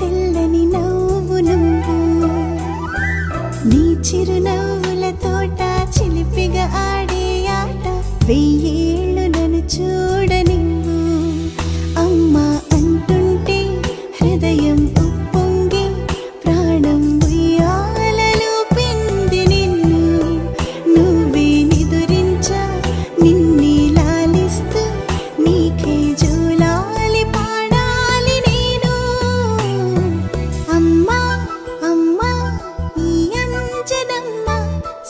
తెల్లని నవ్వు నువ్వు నీ చిరునవ్వుల తోట చిలిపిగా ఆడే ఆట వెయ్యేళ్ళు నన్ను చూడనివ్వు అమ్మా అంటుంటే హృదయం ఉప్పొంగి ప్రాణం ఉయ్యాలలో పింది నిన్ను నువ్వే నిదురించా నిన్నే లాలిస్తూ నీకే జోలాలి పాడాలి నేను అమ్మా అమ్మా ఈ అంజనమ్మ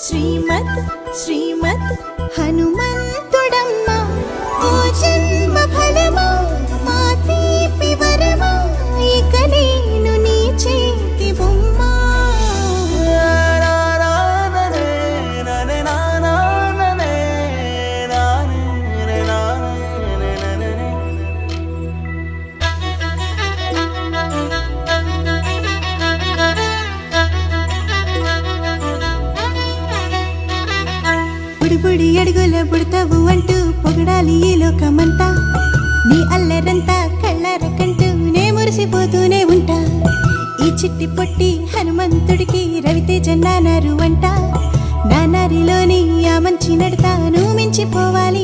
శ్రీమత్ శ్రీమత్ హనుమంతుడమ్మ ఓ జన్మ ఫలమా మా తీపి వరమా ఇక నేను నీ చేతి బొమ్మ బుడి అడుగుల బుడతావు అంటూ పొగడాలి ఈ లోకమంతా నీ అల్లరంతా కళ్ళారకంటూ నే మురిసిపోతూనే ఉంటా ఈ చిట్టి పొట్టి హనుమంతుడికి రవితేజ నానారు అంట నానారిలోని ఆ మంచి నడతా నువ్వు మించిపోవాలి